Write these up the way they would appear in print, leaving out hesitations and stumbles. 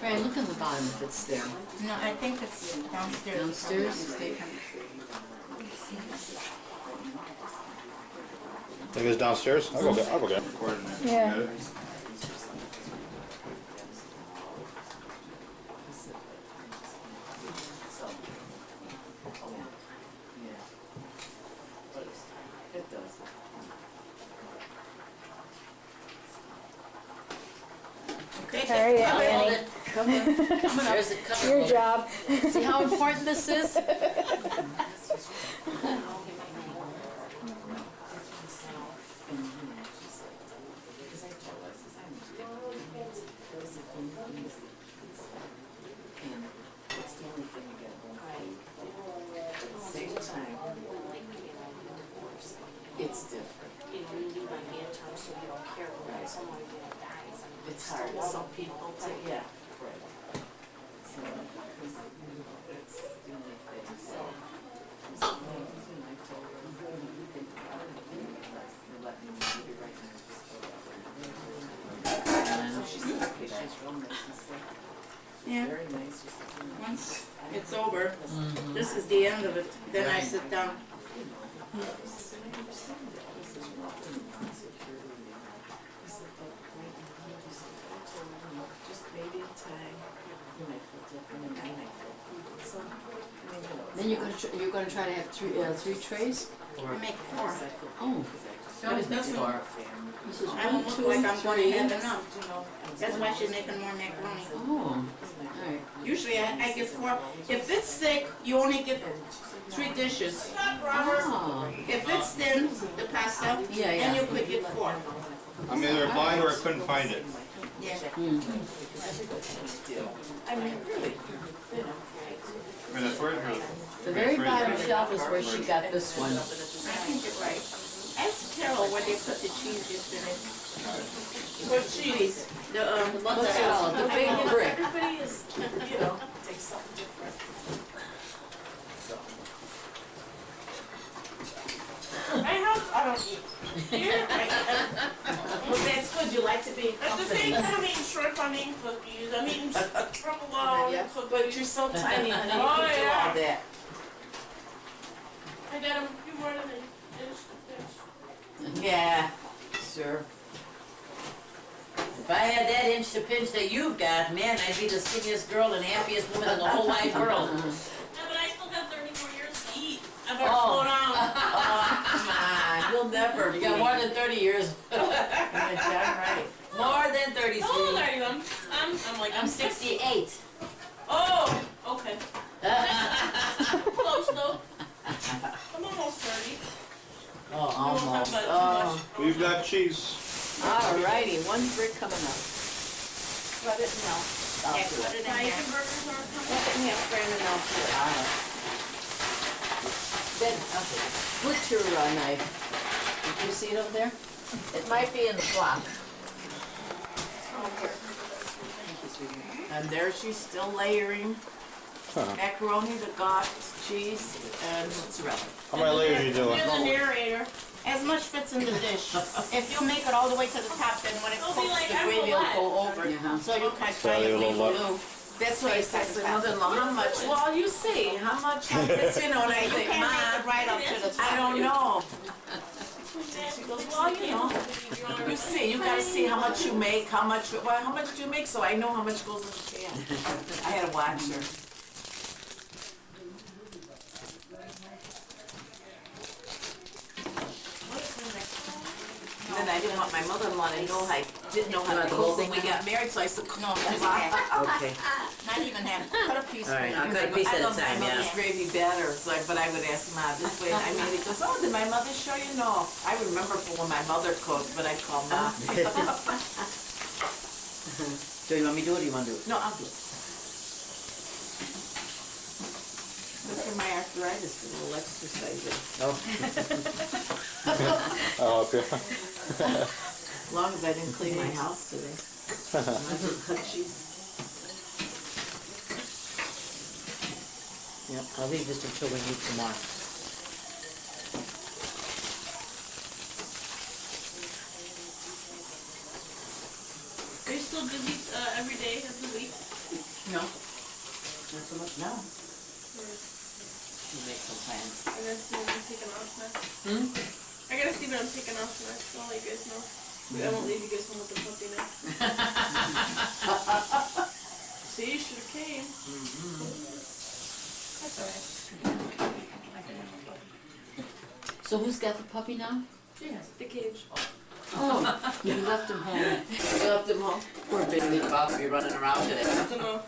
Fran, look on the bottom if it's there. No, I think it's downstairs. Downstairs? Think it's downstairs? I'll go get it. Yeah. It does. All right, Annie. There's a cover. Your job. See how important this is? It's different. It really like midterm, so you don't care when someone dies. It's hard. Some people take, yeah. Right. So, because, it's the only thing, so. I told her, you think about it, you're letting me do it right now, just go over. And I know she's okay, she's real nice and stuff. Yeah. Very nice. She said, Once it's over, this is the end of it. Then I sit down. just maybe in time, you might feel different and I might feel so. Then you're gonna try to have three trays? I make 4. Oh. But it doesn't, This is I don't 1, look 2, like I'm going to 3. have enough. That's why she's making more macaroni. Oh, alright. Usually I get 4. If it's thick, you only get 3 dishes. Oh. If it's thin, the pasta, Yeah, then yeah. you could get 4. I'm either blind or I couldn't find it. Yeah. I mean, really, I mean, the fridge was... The very bottom shelf is where she got this one. I think you're right. Ask Carol where they put the cheese yesterday. What cheese? The Mozzarella, the big brick. everybody is, you know, takes something different. My house, I don't eat. Here, Well, that's good. You like to be at the same time I'm eating shrimp, I'm eating cookies, I'm eating provolone, Yeah. But you're so tiny, honey, you Oh, can do yeah. all that. I got a few more than I finished the fish. Yeah, sure. If I had that inch to pinch that you've got, man, I'd be the skinniest girl and happiest woman in the whole wide world. Yeah, but I still got 30 more years to eat. I better Oh. slow down. Oh, come on, you'll never. You got more than 30 years. Yeah, John, right. More than 30, How old sweetie. are you? I'm like, I'm 68. Oh, okay. Close though. I'm almost 30. Oh, We won't talk almost. about it too Oh. much. We've got cheese. Alrighty, 1 brick coming up. Cut it now. I'll Yeah, do cut it. it in Bacon half. burgers are coming. Cut it in half, Fran, and I'll do it. Then, what's your knife? Did you see it over there? It might be in the block. And there she's still layering macaroni, the got cheese, and mozzarella. How many layers are you doing? You're the narrator. As much fits in the dish. If you make it all the way to the top, then when it It'll be cooks, like the gravy will Roulette. go over. Yeah. So you can So try leave it a little leave left. blue. That's why I said My mother-in-law, how much? Well, you see, how much of this, you know, and I You think, can't make it Ma, right up to the top. I don't know. She goes, well, you know, You see, you gotta see how much you make, how much do you make, so I know how much goes in the can. I had to watch her. And then I didn't want my mother-in-law to know I didn't know how to cook when we got married, so I said, No, just half. okay. Not even half. Cut a piece. All right, Fran. I'll cut a piece I at a love my time, yeah. mother's Gravy better, so but I would ask Ma this way, I made it. He goes, oh, did my mother show you? No. I remember from when my mother cooked, but I call Ma. So you want me to do it or you want to do it? No, I'll do it. Good for my arthritis, a little exercising. Oh. I'll help you. As long as I didn't clean my house today. Yep, I'll leave this until we need some more. Are you still busy every day of the week? No. Not so much now. You make some plans. I gotta see when I'm taking off next. Hmm? I gotta see when I'm taking off next. I'll let you guys know. I won't leave you guys home with the puppy now. See, you should have came. That's alright. So who's got the puppy now? Yes. The cage. Oh, you left him home. You left him home? Poor baby Bobby running around today. That's enough.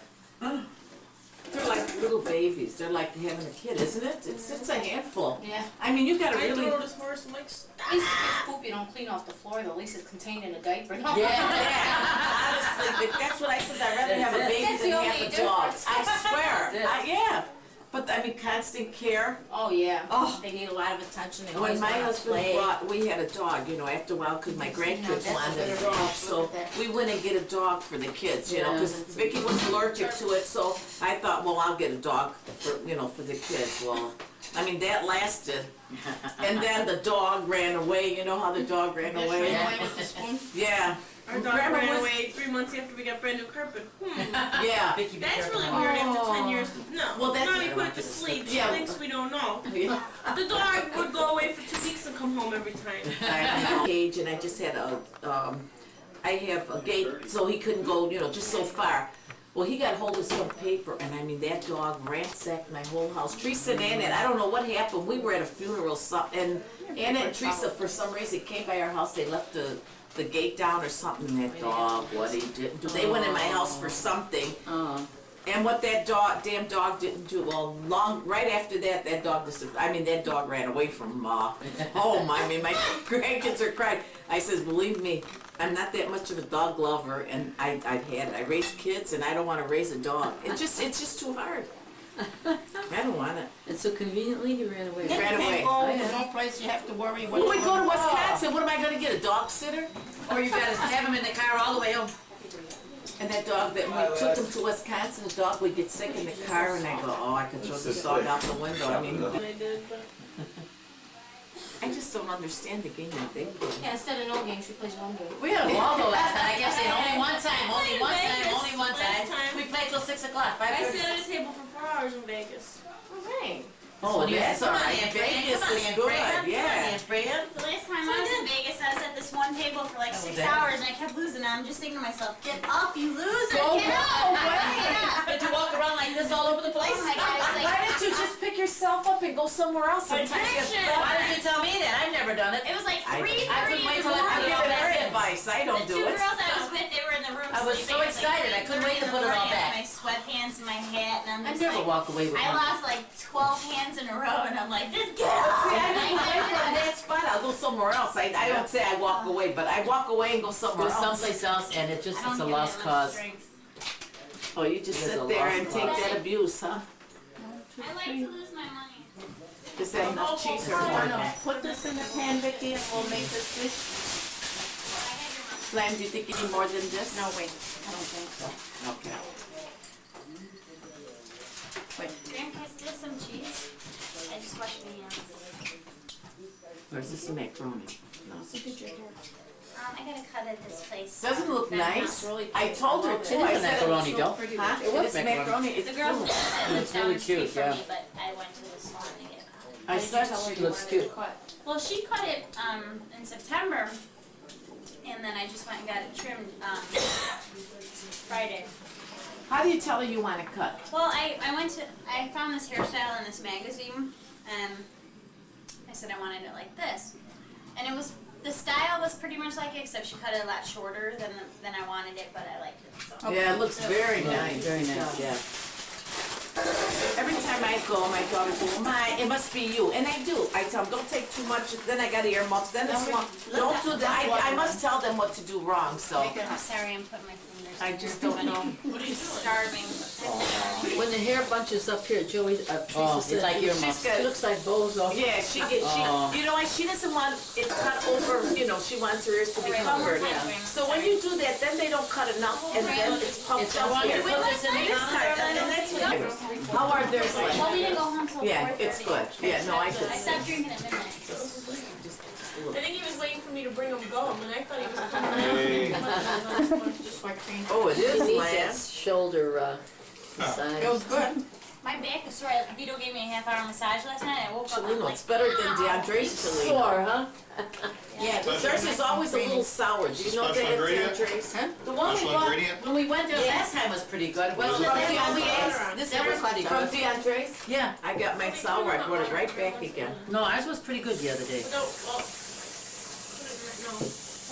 They're like little babies. They're like having a kid, isn't it? It's a handful. Yeah. I mean, you gotta I really. throw this horse and like, stop. At least if it's poop, you don't clean off the floor, though. At least it's contained in a diaper. No? Yeah. Honestly, that's what I said. I'd rather have a That's baby the than only have a dog. difference. I swear. That's it. Yeah. But I mean, constant care. Oh, yeah. Oh. They need a lot of attention. They When always my want to husband play. brought, we had a dog, you know, after a while, because my grandkids wanted a dog, so we went and get a dog for the kids, you know, because Vicky was allergic to it, so I thought, well, I'll get a dog for, you know, for the kids. Well, I mean, that lasted. And then the dog ran away, you know how the dog ran Ran away? away with the spoon. Yeah. Our dog Grandma ran was- away 3 months after we got brand new carpet. Yeah. That's really weird after 10 years. No, Well, that's now what we I put it wanted to to sleep. She Yeah. thinks we don't know. Yeah. The dog would go away for 2 weeks and come home every time. I know. Cage, and I just had I have a gate, so he couldn't go, you know, just so far. Well, he got hold of some paper, and I mean, that dog ransacked my whole house. Teresa and Anna, I don't know what happened, we were at a funeral, and Anna and Teresa, for some reason, came by our house, they left the gate down or something, and that dog, what he didn't do. They went in my house for something, and what that damn dog didn't do, well, right after that, that dog that dog ran away from home. I mean, my grandkids are crying. I says, believe me, I'm not that much of a dog lover, and I've had it. I raise kids, and I don't want to raise a dog. It's just too hard. I don't want it. And so conveniently, he ran away. Ran away. There's no place you have to worry what. When we go to Wisconsin, what am I going to get? A dog sitter? Or you gotta have him in the car all the way home. And that dog that we took him to Wisconsin, the dog would get sick in the car, and I go, oh, I could throw this dog out the window. I mean, I did, but I just don't understand the game that they play. Yeah, instead of no game, she plays one game. We had a Waldo last night, I kept saying only one time, only one time, Vegas only one last time. time. We played till 6 o'clock, I 5:30. sat at a table for 4 hours in Vegas. Right. Oh, that's all Come on, right. Aunt Fran, Vegas come on, is Aunt good, Fran, come on, yeah. Aunt Fran. The last time I was in Vegas, I was at this one table for like 6 it? hours and I kept losing. And I'm just thinking to myself, get up, you loser! Go Get up! Did you walk around like this all over the place? Oh my God, I was Why like, didn't you just pick yourself up and go somewhere else? Sometimes you get Why did you tell me that? I've never done it. it was like I- 3:30 I couldn't wait in till the I I'm put it morning. giving all her back in. advice. I don't The do 2 it. girls I was with, they were in the room I was sleeping. so It excited, I couldn't wait to put it all morning, back. I had my sweatpants and my hat, and I'm I just never like, walk away with I one. lost like 12 hands in a row, and I'm like, just get See, I up! don't away from that spot. I'll go somewhere else. I don't say I walk away, but I walk away and go somewhere Go else. someplace else and I it's don't a give lost it enough cause. strength. Oh, you just It is sit a there lost and take cause. that abuse, huh? I like to lose my money. Is that enough cheese or I more? know. Put this in the pan, Vicki, and we'll make this dish. Glenn, do you think you need more than this? No, wait. I don't think so. Okay. Graham, can I steal some cheese? I just washed my hands. Where's this macaroni? No. I gotta cut at this place. Doesn't look Then nice. Really I told her too. It I is a said macaroni it dough. Huh? It is It's macaroni. The It's girls good. that live It's down really the street cute, from yeah. me, but I went to the salon to get cut. I said She looks cute. Well, she cut it in September, and then I just went and got it trimmed Friday. How do you tell her you want to cut? Well, I found this hairstyle in this magazine, and I said I wanted it like this, and the style was pretty much like it, except she cut it a lot shorter than I wanted it, but I liked it. So. Yeah, it looks very nice. Very nice, yeah. Every time I go, my daughter goes, "My, it must be you," and I do. I tell them, "Don't take too much." Then I got earmuffs. Then it's wrong. Don't do that. I must tell them what to do wrong. So I'm sorry, I'm putting my fingers. I just don't know. what are you doing? Starving. When the hair bunches up here, Joey, Oh, Teresa it's said, like your She's mom. got- it looks like bows off. Yeah, she you know why she doesn't want it cut over. You know, she wants her ears to be Alright, one more covered. time, Graham. So when you do that, then they don't cut enough, and then it's puffed It's up. a wonder. here. Put this in the This time, and that's what. How are theirs like? Well, we didn't go home till 4:30. Yeah, it's good. Yeah, no, I could. I stopped drinking at midnight. I think he was waiting for me to bring him gum, and I thought he was coming out. Hey. Oh, it He is needs lamb. that shoulder Besides. It was good. My back is sore. Vito gave me a half-hour massage last night. I woke up. I'm Chelino, like, it's better than DeAndre's Chelino. Sore, huh? Yeah, theirs is always a little sour. Do you know Special that at ingredient? DeAndre's? The one we Special bought, ingredient? when we went there last time was pretty good. Well, Was it? From that was DeAndre's? that was pretty From good. DeAndre's? Yeah, I got my sour, I brought it right back again. no, ours was pretty good the other day. No, well, put it in, no.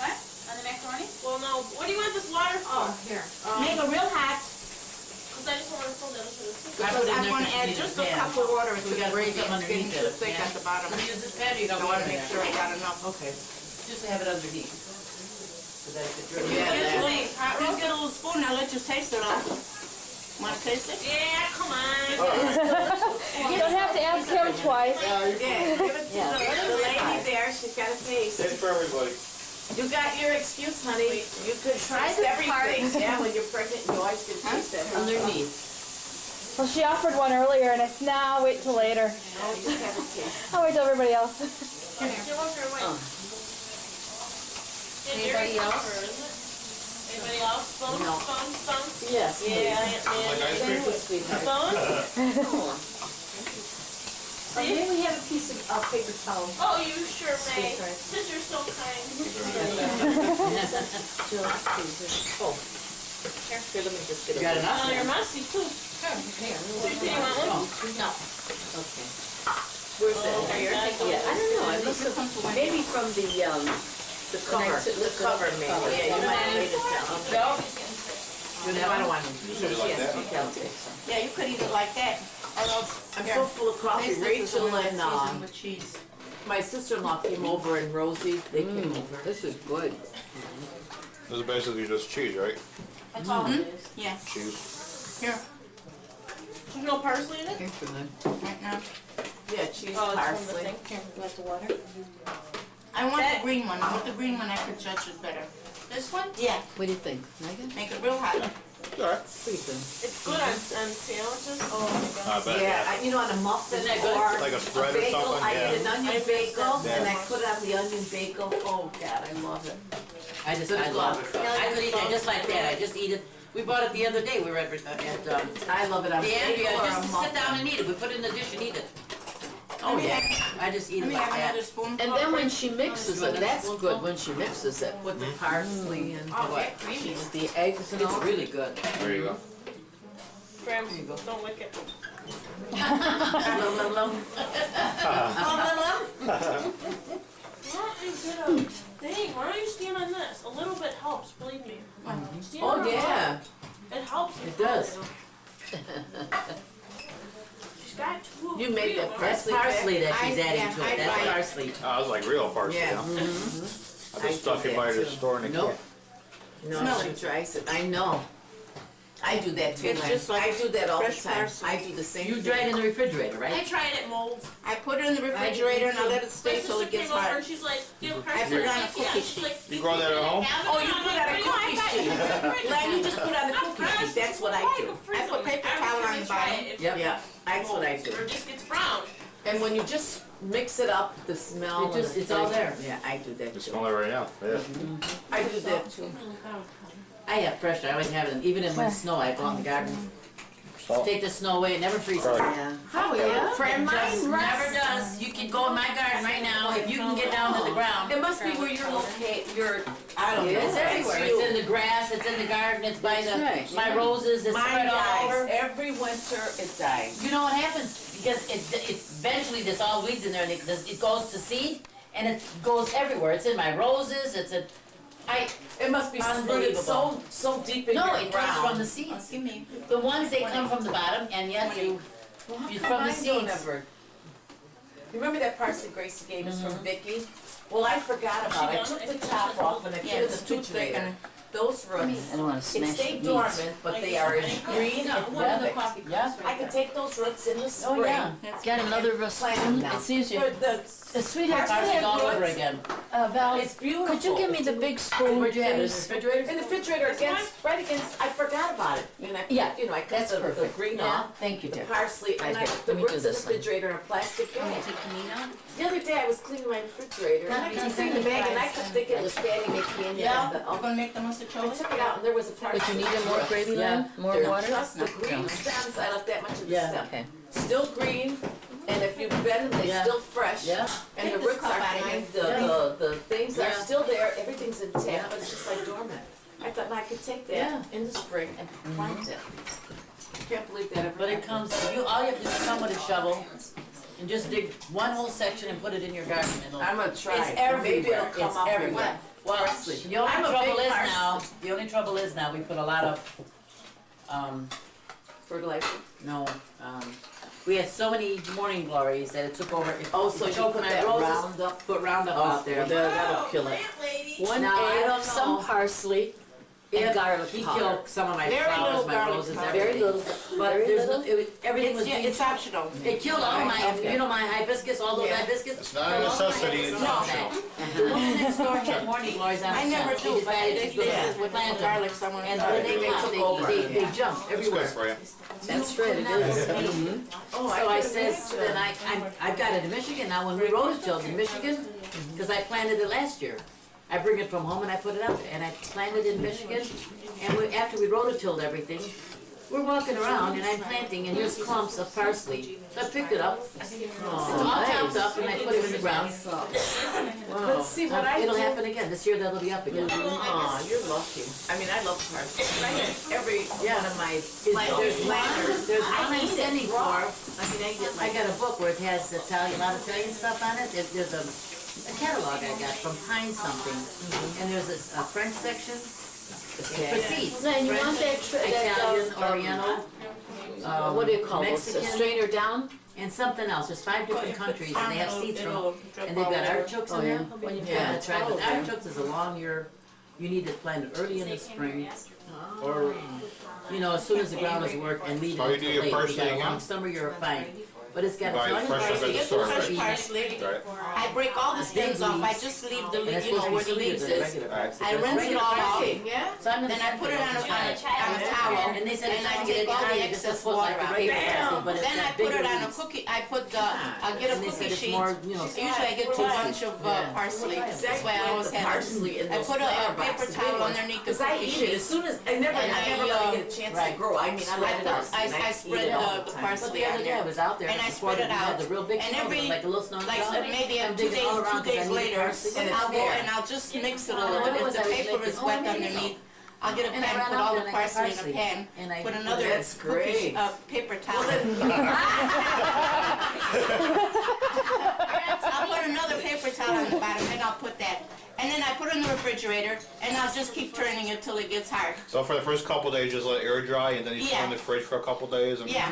what? On the macaroni? Well, no. What do you want this water for? Here. Make it real hot. Cause I just want to fill that into the soup. I put it in I'm there gonna for add you to just a pan. cup of water to We the gotta put gravy. something It's getting underneath too it, thick yeah. at the bottom. Can we use this pan or you I don't wanna want make it? sure I got enough. Okay. Just to have it underneath. So that it could drip. Yeah, that- Just get a little spoon, I'll let you taste it all. Wanna taste it? Yeah, come on. You don't have to ask him twice. Yeah, give it to Yeah. the lady there, she's got a taste. It's for everybody. You got your excuse, honey. You could Try taste this everything. Yeah, when you're pregnant, you always can taste everything. Underneath. Well, she offered one earlier, and it's nah, wait till later. Oh, you just have a taste. I'll wait till everybody else. Anybody else? Anybody else? Spoon, No. spoon. Yes. Yeah, Like ice cream? Sweetheart. Spoon? May we have a piece of paper towel? Oh, you sure may. Sweetheart. Since you're so kind. Jill, please. Oh. Here, let me just get it. Got enough? Oh, you're messy too. Here. So you say you want one? No. Okay. Where's that? Oh, you're taking Yeah, I don't know, I must have, maybe from the Cover, the cover maybe. Yeah, you might have made it down. No. No, I don't want to. You like that? Yeah, you could eat it like that. Or else, I'm so full of coffee. Rachel and with cheese. my sister-in-law came over and Rosie, they came over. This is good. This is basically just cheese, right? That's all it is. Yeah. Cheese. Here. There's no parsley in it? Thanks for that. Right now. Yeah, cheese, Oh, it's from the parsley. thing. Here, you want the water? I want the green one. I want the green one. I could judge it better. This one? Yeah. What do you think? Megan? Make it real hot. Alright. What do you think? It's good on sandwiches. Oh my god. I bet. Yeah, you know, on a muffin Isn't that good? or Like a spread or bagel, something, I yeah. did an onion bagel Yeah. and I put it on the onion bagel. Oh God, I love it. I love it. I could eat it just like that. I just eat it. We bought it the other day. We were at I love it on the bagel Andrea, or a just to sit muffin. down and eat it. We put it in the dish and eat it. Oh yeah. I just eat Let it me like have that. another spoon. And then when she mixes it, that's good when she mixes it. With the parsley and Oh, what? yeah, creamy. With the eggs and all. It's really good. There you go. Grams, don't lick it. Lum, lum, lum. What is it a thing? Why don't you stand on this? A little bit helps, believe me. Stand on Oh it. yeah. It helps. It does. She's got two. You made that That's parsley. parsley that she's I- adding yeah, to I it. That's buy it. parsley. Oh, it's like real parsley, Yeah. huh? Mm-hmm. I just stuck it by the store in the Nope. can. No, Smell she it. dries it. I know. I do that too. It's Lynn. just like I do that all the fresh time. parsley. I do the same You thing. dry it in the refrigerator, I right? tried it molds. I put it in the refrigerator and I let it My stay till sister it gets came over hot. and she's like, "Do you have I parsley?" put it on a I'm like, "Yeah." cookie She's like, You grow that at home? Oh, you put it on a cookie sheet. Len, you just put it on the cookie sheet. That's what I do. I put paper towel on the bottom. Yep. Yeah, that's what I do. Or it just gets brown. And when you just mix it up, the smell. It just- and it's all flavor. there. Yeah, I do that You too. smell it right now. Yeah. I do that too. I have fresh. I always have it. Even in when snow, I go out in the garden. Salt. Take the snow away. It never freezes. Right. Yeah. Oh, yeah? It just never does. You can go in my garden right now. If you can get down to the ground. It must be where you're located, I don't know. It's everywhere. That's It's you. in the grass. It's in the garden. It's by That's right, the my yeah. roses. It's Mine spread all dies. over. Every winter it dies. You know what happens? Because it eventually there's all weeds in there, and it goes to seed, and it goes everywhere. It's in my roses. It's in. It must be rooted so deep in No, your it ground. comes from the seeds. Give me. The ones they come from the bottom, and yet you from the Mine don't seeds. ever. You remember that parsley Gracie gave us from Vicky? Well, I forgot about it. I took the top off and I put it in it's the too thick refrigerator. and Those roots, I don't want to it smash stayed the dormant, but they are as green and perfect. Yeah. I can take those roots in the Oh spring. yeah. Got another Plant them spoon. now. It's easier. But The sweetheart Parsley parsley all roots. over again. Val, it's beautiful. could you give me the big spoon, Where'd you have it? In the please? refrigerator? In the refrigerator against, right against, I forgot about it. And I put Yeah, you know, I cut that's the perfect. green Yeah, off, thank you, the dear. parsley, and I Right, put the let me do roots in the this one. refrigerator in a plastic Want me bag. to take the meat out? The other day I was cleaning my refrigerator and I Can I could see the bag and I kept thinking it was Fannie Mae candy. Yeah, But, we're gonna make the mustard I chili. took it out and there was a part. But you needed more gravy, Lynn? More They're water? just the No. green No. stems, I left that much of the Yeah, stem. okay. Still green, and if you bend them, they're Yeah. still fresh. Yeah. And the Take this roots cup are out of fine, here. the things are Yeah. still there, everything's intact, Yeah. but it's just like dormant. I thought, now I could take that Yeah. in the spring and plant it. Can't believe that ever But it happened. comes, all you have to do is come with a shovel and just dig one whole section and put it in your garden. I'm gonna try. It's Maybe everywhere, it'll come it's up everywhere. again. Well, Parsley. the only I'm a trouble big is parsley. now, we put a lot of, Fertilizer. no, we had so many morning glories that it took over. Oh, so you choked put my that roses, Roundup. Put Roundup out there. That'll kill it. One Now, I egg, don't some know. parsley, and If garlic he powder. killed some of my Very flowers, little my garlic roses, powder. Very everything. little, But very there's no, little. everything was being, It's optional. it killed all my, Okay. you know, my hibiscus, all those Yeah. hibiscus. It's not a necessity, it's No. optional. The woman next door had morning glories on I her never side. She do, but decided they she's gonna did with plant them. garlic somewhere. And when they They pop, took over. they jump It's everywhere. good for you. That's right, it is. Oh, So I could've says, made then I got it in Michigan now, when we rototilled in Michigan, because I planted it last year. I bring it from home and I put it out there, and I planted in Michigan, and after we rototilled everything, we're walking around and I'm planting, and here's clumps of parsley. So I picked it up, it's all chopped up, and I put it in the ground. But see what I It'll do. happen again, this year that'll be up again. Aw, you're lucky. I mean, I love parsley. I have every one of my, There's one I'm sending for, I mean, I get I like, got a book where it has Italian, a lot of Italian stuff on it. There's a catalog I got from Pine something, and there's a French section for seeds. No, and you want that, Italian, Oriental, what do you call it, a Mexican, strainer down? and something else. There's 5 different countries, and they have seeds from, and they've got artichokes in there. When you plant it, try, but artichokes is a long year. You need to plant it early in the spring, or, you know, as soon as the ground is worked, and leave it How you until do your late. You parsley got a again? long summer, you're fine. But it's got Buy Italian fresh parsley, at the Get store. the fresh beef, parsley. Right. I break all the stems off. I just leave the, and it's you know, supposed to where be the sweeter leaves than is. regular parsley. I but it's rinse it regular all parsley. off. yeah? So I'm gonna Then I send put it on a towel, And they said and it's I not take all the Italian, it's excess just put like water the out. regular parsley, but it's Then I got put bigger it on a leaves. cookie, I put the, I'll get a And they said cookie it's sheet. more, you know, Usually I get 2 bunch of Yeah. parsley. That's Exactly, why I always the have parsley in I those put a flower paper boxes, towel big ones. underneath the Cause I cookie eat it as sheet. soon as, I never And let it get a chance to right. grow. I mean, I love parsley. I and eat spread it all the the time. But parsley the on other day I there. was out there And I before spread it we had out. the real big And snow, every- like a little snow. Like maybe I'm 2 digging all days, around 2 'cause I days need later, parsley. And it's I'll go there. and I'll just mix it a Oh, little bit. it If was, the I was paper making- is oh, wet there you go. underneath, I'll get a And I pen, ran put out all and the I got parsley in a parsley. pan, And I put put another That's great. paper towel. I'll put another paper towel on the bottom, and I'll put that. And then I put it in the refrigerator, and I'll just keep turning it till it gets hard. So for the first couple days, just let it air dry, and then you put it in the fridge for a couple days. And... Yeah.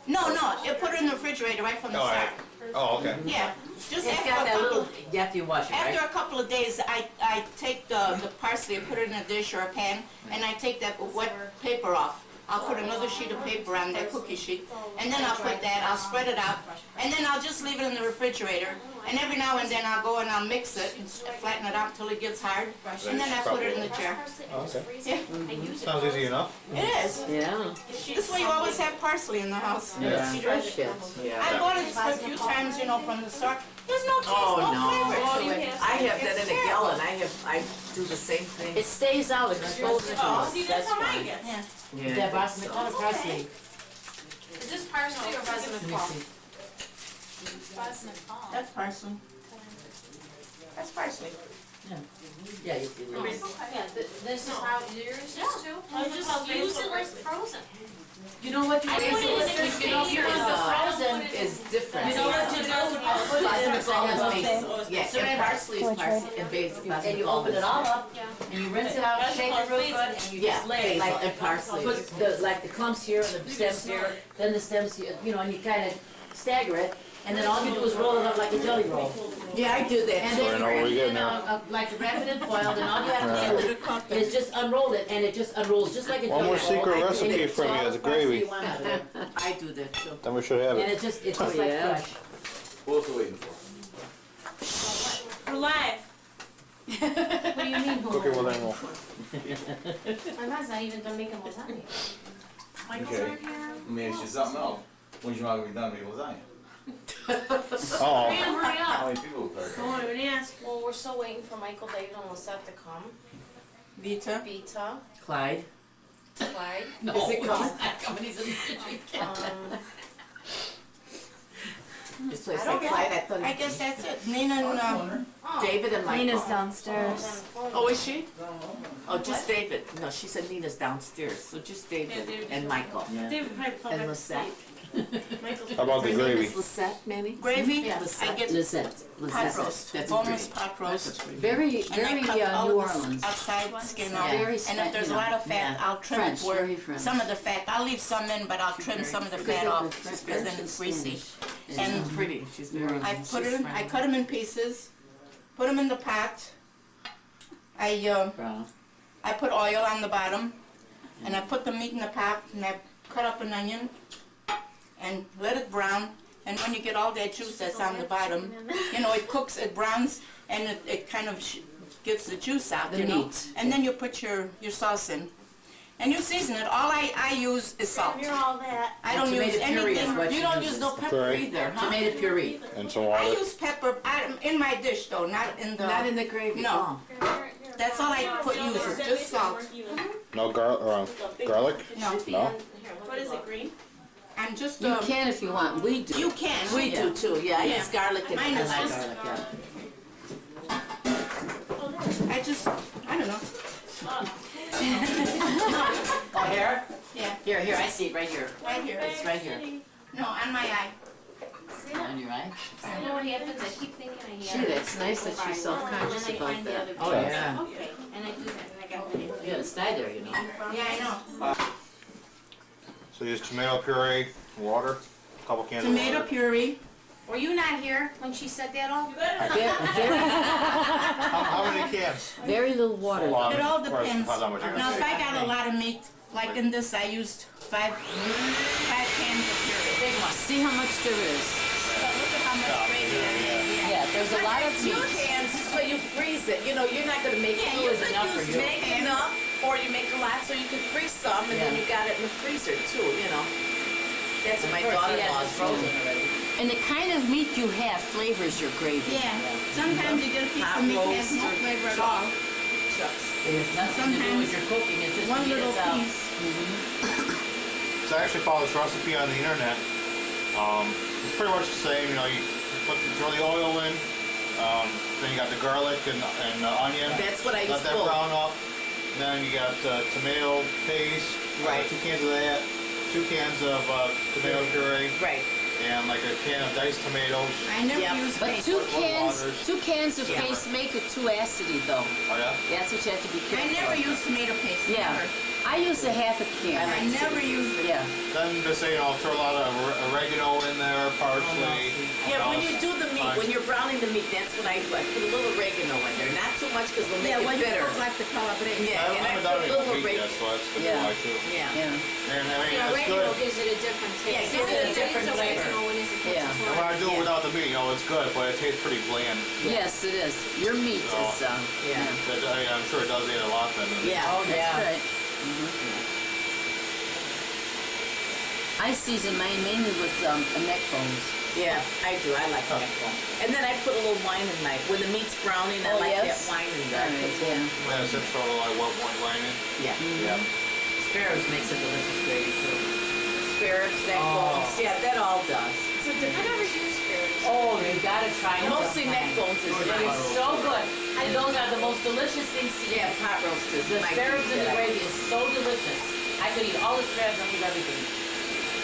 No, you put it in the refrigerator right from the Oh, start. oh, okay. Yeah. Just It's after got a that couple. little, after you wash it, After right? a couple of days, I take the parsley and put it in a dish or a pan, and I take that wet paper off. I'll put another sheet of paper on that cookie sheet, and then I'll put that, I'll spread it out, and then I'll just leave it in the refrigerator. And every now and then I'll go and I'll mix it and flatten it out until it gets hard, and then I put it in the jar. Oh, okay. Yeah, Sounds easy enough. it is. Yeah. This way you always have parsley in the house. Yeah. Fresh yet. I bought it a few times, you know, from the store. There's no taste, Oh, no no. flavor. I have that in a gallon. I do the same thing. It stays out, it's supposed to. Oh, see, that's how I fine. get. Yeah. That balsamic color parsley. Is this parsley or resin Let of me palm? see. Resin of palm. That's parsley. That's parsley. Yeah, you see. Oh, yeah, this is how yours is too? I You just just use use it like frozen. You know what you I do? put it in the You know, freezer. use the frozen. Is different. You know what you do? Put it in the Yeah, and parsley is parsley and basil. and you open it all up, and you rinse it out, shake it real good, and you just lay it. Like, and parsley. Put the clumps here, and the stems here, then the stems here, you know, and you kind of stagger it, and then all you do is roll it up like a jelly roll. Yeah, I do that And too. then I know where we're getting like wrap it in foil, and all you have to do is just unroll it, and it just unrolls just like a jelly roll. One more secret And recipe it's from all you the is parsley gravy. you want out of it. I do that too. Then we should have And it. it's just like yeah. fresh. What are waiting for? We're live. What do you mean, Cooking with animal. My mom's not even done making lasagna. Michael's Okay. not here. Let me ask you something else. When's your mom gonna be done making lasagna? Oh, Man, hurry How up. many people will cook? Don't even ask. Well, we're still waiting for Michael, David, and Lisette to come. Vita. Vita, Clyde. Clyde, No, Is it called? he's not coming, he's in Michigan. This place I like don't Clyde, know. I thought. I guess that's it. Nina and, David and Michael. Nina's downstairs. oh, is she? Oh, just David. No, she said Nina's downstairs, so just Yeah, David David. and Michael. David probably fell back And to Lisette. sleep. Michael's how about the Her name gravy? is Lisette, Manny? Gravy? Yeah, I get Lisette. pot roast, That's boneless pretty. pot roast. Very, And very I cut all New of the Orleans. outside skin Yeah. off. Very And if there's a you know, lot of fat, yeah. I'll trim French, it where very French. some of the fat, I'll leave some in, but I'll trim some of the fat off because then it's greasy. And She's pretty. She's very. I put she's it in, I friendly. cut them in pieces, put them in the pot. I Brown. I put oil on the bottom, and I put the meat in the pot, and I cut up an onion, and let it brown. And when you get all that juice that's on the bottom, you know, it cooks, it browns, and it kind of gets the juice out, The you know. meat. And then you put your sauce in, and you season it. All I use is salt. You're all that. I don't use Tomato puree is anything. what You You don't don't use use no pepper Puree. either, huh? Tomato puree. And some I water? use pepper in my dish though, not in the. Not in the gravy. No. Oh. That's all I put use is just salt. No garlic? No. No? What is it, green? And just You can if you want, we do. You can. We do too, yeah. I Yeah. use garlic and Mine I is like just- garlic, yeah. I just I don't know. Oh, here? Yeah, Here, I see it right here. right here. It's right here. No, on my eye. On your eye? I know what happens, I keep thinking I have. Gee, that's nice that she's self-conscious about that. Oh, yeah. Okay, and I do that, and I got it. You gotta stay there, you know. Yeah, I know. So you use tomato puree, water, a couple cans of Tomato water. puree. Were you not here when she said that all? How many cans? Very little water. It all Of course, depends. how much you're gonna Now, if take. I got a lot of meat, like in this, I used five cans of puree. Big one. See how much there is. But look at how much gravy I made. Yeah, there's a lot of Two meat. cans, so you freeze it. You know, you're not gonna make Yeah, it you was could enough for use you. make Make enough, or you make a lot, so you can freeze some, and then Yeah. you got it in the freezer too. You know, that's what my Of course, yeah, daughter-in-law's it's frozen already. And the kind of meat you have flavors your gravy. Yeah. Sometimes you get a piece of meat that has no flavor at all. It has nothing to do with your cooking, it's just One meat little itself. piece. So I actually follow this recipe on the internet. It's pretty much the same, you know, you throw the oil in, then you got the garlic and onion. That's what I Let use that both. brown up. Then you got tomato paste, Right. 2 cans of that, 2 cans of tomato puree, Right. and like a can of diced tomatoes. I never Yeah, use But paste. two waters. cans of Yeah. paste make it too acidy though. Oh yeah? That's what you have to be I careful never of. use tomato paste. Yeah, Never. I use a half a can. I never use it. Yeah. Then just say, you know, throw a lot of oregano in there, parsley. Yeah, when you do the meat, Fine. when you're browning the meat, that's what I do. I put a little oregano in there, not too much because it'll make Yeah, when it you bitter. cook like the calabrese. Yeah, I and I haven't put done a it little with meat yet, oregano. so that's good Yeah. to try too. Yeah. Yeah. And I mean, Yeah, it's oregano good. gives it a different taste. Yeah, it gives it a different flavor. Yeah. And when I do it without the meat, you know, it's good, but it tastes pretty bland. Yes, it is. Your meat is, Yeah. I'm sure it does add a lot then. Yeah. Oh, that's yeah. right. I season mine mainly with neck bones. Yeah, I do. I like that one. And then I put a little wine in my, when the meat's browning, I Oh, like yes? that wine in All there. right, yeah. Yeah, since for a little, I want white wine in. Yeah. Yeah. Sparrows makes a delicious gravy too. Spirits, neck bones. Yeah, that all does. I never use spirits. Oh, you gotta try it. Mostly neck bones is It nice. is so good. And those are the most delicious things to eat. Yeah, pot roast is The my sparrows in the favorite. gravy is so delicious. I could eat all the sparrows and leave everything.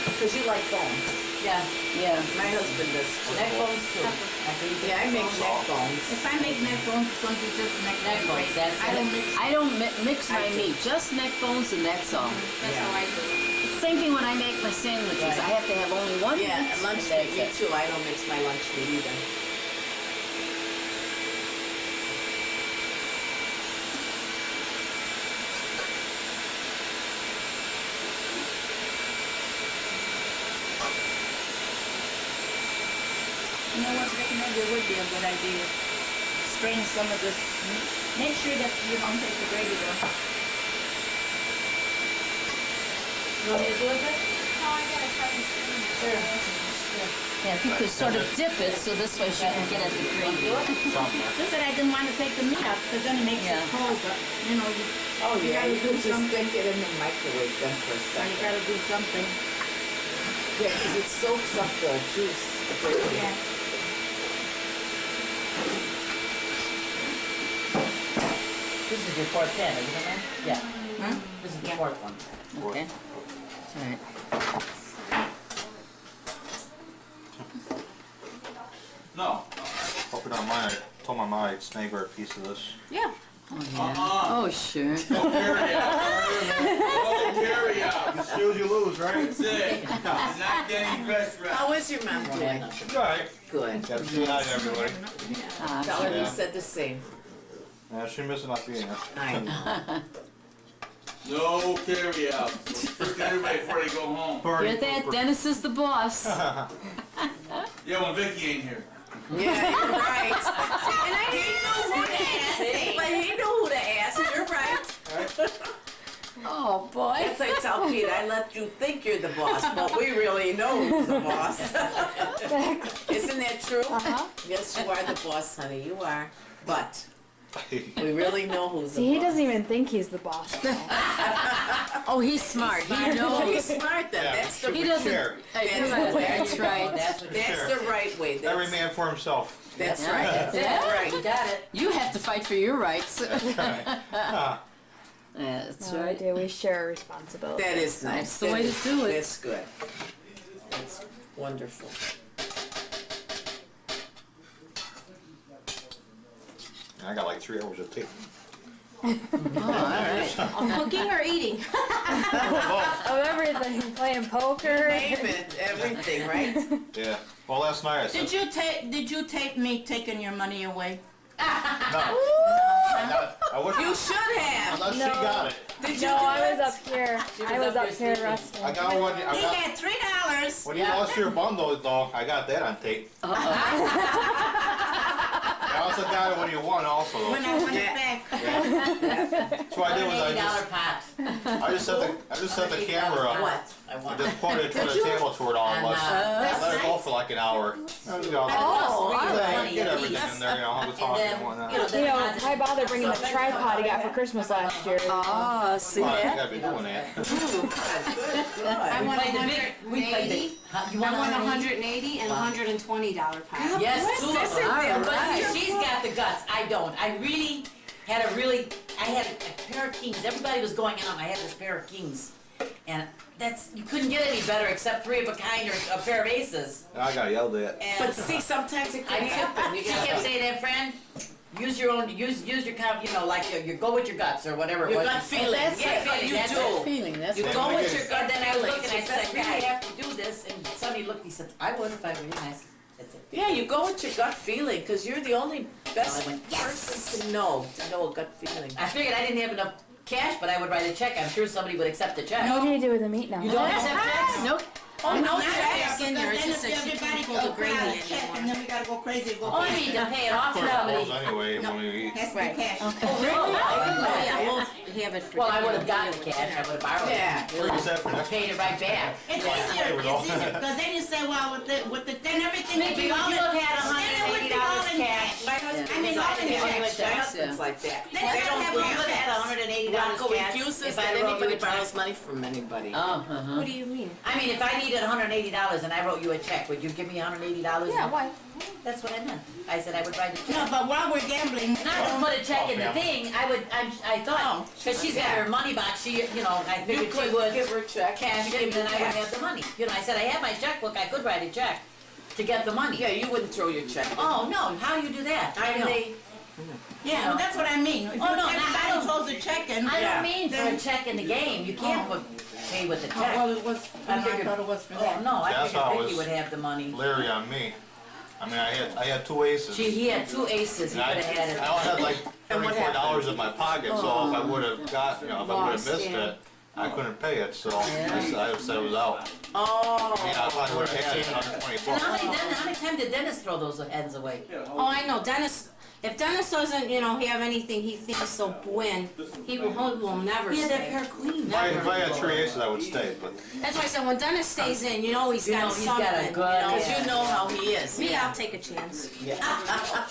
Because you like bones. Yeah, yeah. My husband does. Neck bones too. I could eat Yeah, I make neck bones. If I make neck bones, it's going to be just neck neck bones. bones. That's I don't mix. I don't mix my meat. Just neck bones and that's all. That's how I do it. Same thing when I make my sandwiches. Right. I have to have only one Yeah, meat. and lunch and meat, that's me it. too. I don't mix my lunch meat either. You know what, Rick, maybe it would be a good idea. Strain some of this. Make sure that you don't take the gravy though. You want me to do it? No, I got a cup and spoon. Yeah, if you could sort of dip it, so this way she can get at the gravy. Something. Just that I didn't want to take the meat out, because then it makes Yeah. it cold, but, you know, you, Oh, You yeah, gotta you do could just something. stick it in the microwave then for a you second. gotta do something. Yeah, 'cause it soaks up the juice. Yeah. This is your fourth pan, isn't it, man? Yeah. Huh? This is the fourth one. Okay. Alright. No. Hope you don't mind. I told my mom I'd snag her a piece of this. Oh, yeah. Oh, sure. No carry out. No carry out. You steal, you lose, right? That's it. Not getting restaurant. How is your mom doing? Right. Good. Gotta say hi to everybody. Tell her we Yeah. said the same. Yeah, she missing not being here. I know. No carry out. First get everybody before they go home. Party Get that, pooper. Dennis is the boss. Yeah, when Vicky ain't here. Yeah, you're right. And I didn't know who to ask, but he knew who to ask. You're right. Oh, boy. Yes, I tell Pete, I let you think you're the boss, but we really know who's the boss. Isn't that true? Uh-huh. Yes, you are the boss, honey. You are. But we really know who's the See, he boss. doesn't even think he's the boss. Oh, he's smart. He knows. He's smart then. Yeah, That's the He doesn't. Share. That's right. That's what That's the right way. Every man for himself. That's Yeah. right. That's Yeah. right. You got it. You have to fight for your rights. Ah, That's No, right. do we share responsibility? That is nice. That's the way to do it. That's good. That's wonderful. I got like 3 hours of tape. Oh, all right. Cooking or eating? Of everything, playing poker. Name it, everything, right? Yeah. Well, last night I said. Did you tape me taking your money away? No. I wish. You should have. Unless she No. got it. Did you No, do I it? was up here. I was up here I resting. got one. I He got. had $3. When you lost your bundle, though, I got that on tape. I also got it when you won, also. Though. When I went back. Yeah. So what I did was $80 pot. I just set the camera up. What? I I want. just put it to the table toward all of us. And, Let it go for like an hour. You know, all right. get everything in there, you know, how to talk and whatnot. You know, why bother bringing the tripod he got for Christmas last year? Oh, see Well, you that? gotta be doing that. I We want played the big, we played the, 180. you I want want $180? $180 and $120 pack. Yes, two of Listen, them. they're But right. see, she's got the guts, I don't. I had a pair of kings, everybody was going in on, I had this pair of kings. And you couldn't get any better except 3 of a kind or a pair of aces. I got yelled at. And But see, sometimes it I can happen. You she kept gotta. saying that, friend, use your own, use your you know, like, you go with your guts or whatever it Your was. gut feeling. That's Yeah, it, you that's do. it. Feeling, that's You right. go with Okay. your gut, and then I was Feelings. looking, I It's said, I just really right. have to do this, and somebody looked, he said, I would if I were you, and I said, that's it. Yeah, you go with your gut feeling because you're the only best I went, person to know a gut feeling. I figured I didn't have enough cash, but I would write a check, I'm sure somebody would accept the check. What do you do with the meat now? You don't accept checks? Nope. Oh, no, Not checks. asking her, It's then just if that she everybody can't go go put gravy out a check, anymore. and then we gotta go crazy and go. Oh, I need to pay it off to Of course, somebody. balls anyway when we eat. Has to be cash. Oh, really? Oh, yeah, we'll have it for. Well, I would have gotten the cash, I would have borrowed it. Yeah. Where is that for next? Paid it right back. It's easier, because then you say, well, with the, then everything would Maybe be you all in. have had then it would be all in $180 cash. My husband I mean, is all like in that. checks, My right? husband's like that. Then They you don't have We all would have had $180 Rocco cash. refuses if I that wrote you a anybody check. borrows money from anybody. Oh, What do you mean? I mean, if I needed $180 and I wrote you a check, would you give me $180? Yeah, why? That's what I meant. I said I would write a No, check. but while we're gambling, Not to put a check in the Yeah. thing, I thought, because she's got her money box, she, you know, I You figured she could would give her a check. cash She'd it, give and you then I would cash. have the money. You know, I said, I have my checkbook, I could write a check to get the money. Yeah, you wouldn't throw your check. Oh, no, how do you do that? I How do know. they? yeah, well, that's what I mean. If Oh, no, everybody I don't- throws a check in. I Yeah. don't mean for a check in the game, you can't pay with a Oh, well, check. it was, I I figured- thought it was for Oh, that. no, I That's how figured it Vicky was. would have the money. Larry on me. I mean, I had 2 aces. He had 2 aces, he And could have had it. I only had like And what $34 in my pocket, so if I would have got, you know, if I would have Lost, missed yeah. it, I couldn't pay it, so I said it was out. Oh. I mean, I thought I would have had it, $120 And how bucks. many times did Dennis throw those heads away? Oh, I know, Dennis, If Dennis doesn't, have anything he thinks will win, he will never He had that stay. pair of queens. If I had 3 aces, I would stay, but That's why I said when Dennis stays in, he's got he's got a something. good- Cause you know how he is. Me, I'll take a chance.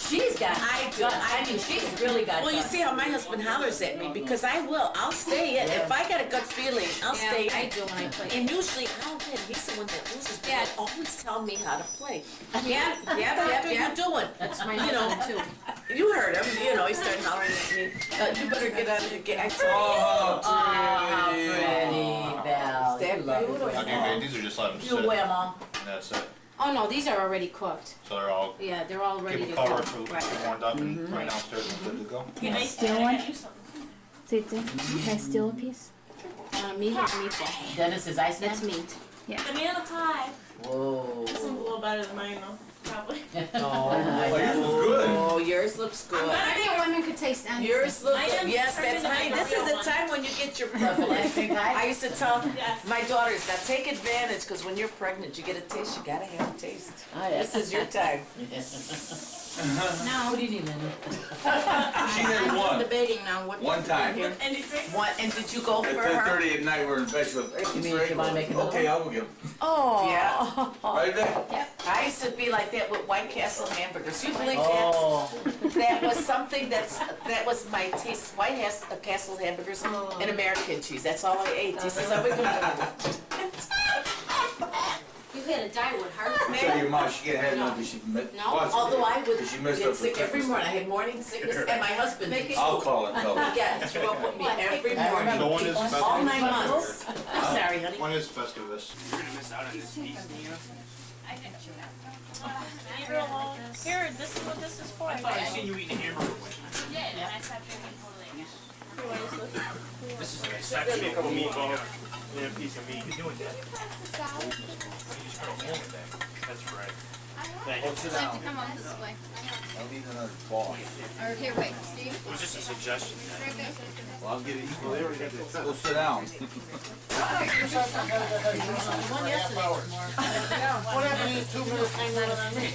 She's got, I mean, she's really got. Well, you guts. see how my husband hollers at me because I will. I'll stay in. If I got a gut feeling, I'll stay Yeah, I in. do when I play. And usually I'll win. He's the one that loses. But Yeah. always tell me how to play. Yeah. How you doing? That's my You know, husband too. You heard him. He started hollering at me. You better get out of the game. I told Oh, How pretty. pretty, Val. They're beautiful. okay, these are just let them You sit, wear them all. and that's it. Oh no, these are already cooked. So they're all, Yeah, they're all ready keep to them go. covered for Right. warmed up and right downstairs and good to go. Can I steal one? Can I steal a piece? Meat or meatball? Dennis is ice That's man. meat. Banana pie. Whoa. This one's a little better than mine though. Probably. Oh, yours was good. Oh, yours looks good. I think women could taste anything. Yours looks I am good. Yes, trying that's to right. make a This is real the one. time when you get your The privilege. plastic eye? I used to tell Yes. my daughters, now take advantage, because when you're pregnant, you get a taste, you gotta have a taste. Oh, yeah. This is your time. Now, What do you need, Linda? She had I'm one. debating now what. One time. Here. And you drink? What, and did you go At for her? 10:30 at night, we're in bed. She goes, "Hey, You mean Frank." you wanna make another Okay, one? I'll go get 'em. Oh. Yeah. Right there. I used to be like that with White Castle hamburgers. You believe Oh. that? That was something that was my taste. Castle hamburgers and American cheese. That's all I ate. This is how we go. You had a diet with heart. Tell your mom she can't have none because she met. No, Although I would She messed get up for sick every breakfast. morning. I had morning sickness, and my husband did too. I'll call and tell her. Yeah, he threw up with me every morning. So when is All Festivus? 9 months. I'm sorry, honey. When is Festivus? Leave her alone. Here, this is what this is for. I seen you eating a hamburger with me. Yeah, and I stopped drinking totally again. This is nice. That's a couple meatballs and a piece of meat. You're doing that. You just put a hole in that. That's right. Thank you. Sit Like down. to come up this way. I'll need another ball. Or here, wait, Steve. It was just a suggestion. Right there. Well, I'll get it. Go sit down. One yesterday was more. What happened to you 2 minutes hanging out on me?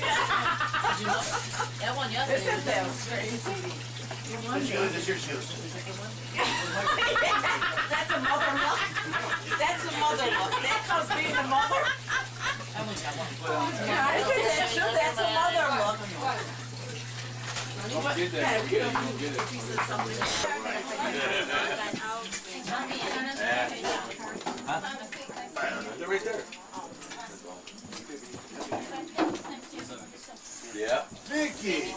That one yesterday. Isn't that strange? It's yours, it's yours. That's a mother look. That's a mother look. That comes being a mother. Yeah, isn't that true? That's a mother look. Don't get that. Don't get it. Don't get it. They're right there. Yeah. Vicky!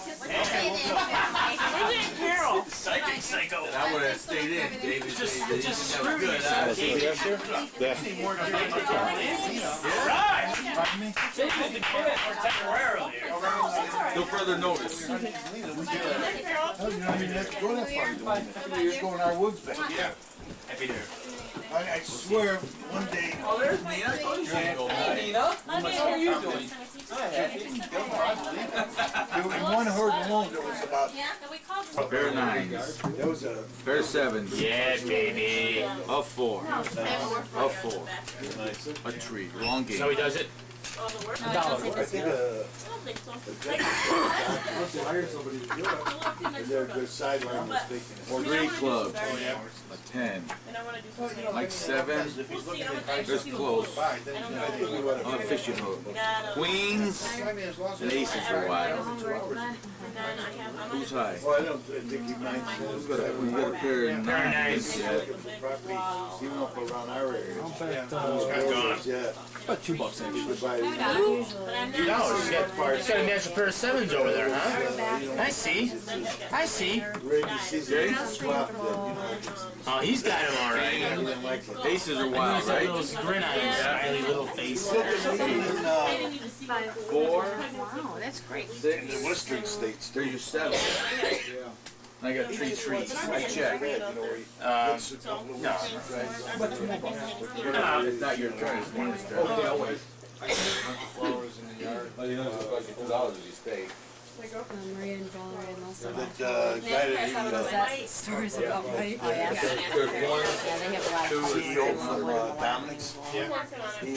Carol. Psychic psycho. And I would have stayed in. David Just that was screw good. yourself. Huh? Right. They've been doing it for temporarily. No further notice. You know, you didn't have to go that far. You're going our woods back. Yeah. Happy to. I swear, one day. Oh, there's Nina. I told you she ain't go back. How are you doing? In one herd alone, there was about. Bear 9. There was a. Bear 7. Yeah, baby. A 4. A 4. A tree. Long game. So he does it? I think I don't think so. hired somebody to do it. And they're good sideline mistaken. 3 clubs. A 10. And I want to do something. Like 7. We'll see. That's close. On a fishing hook. Queens and aces are wild. And then I have. Who's high? Oh, I don't think he minds. Who's got a pair of 9s? Yeah. Even up around our area. Gone. Yeah. About $2 actually. You could buy. But I'm not. $2. He's got a match of pair of 7s over there, huh? I see. I see. Oh, he's got him all right. Aces are wild, He's got a right? little grin on his smiley little face. 4. Wow, that's great. 6. Western states. There's your 7. I got 3 trees. I check. No. It's not your turn. It's one turn. Flowers in the yard. Well, you know, it's like $2 if you stay. Maria and Valerie and Melissa. That guy that Stories about Mike. Oh, yeah. There's 1, Yeah, they have a lot of. CEO from Dominic's. He,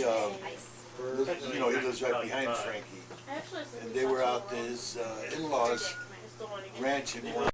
you know, he lives right behind Frankie. And they were out, his in-laws still want to get ranch in one.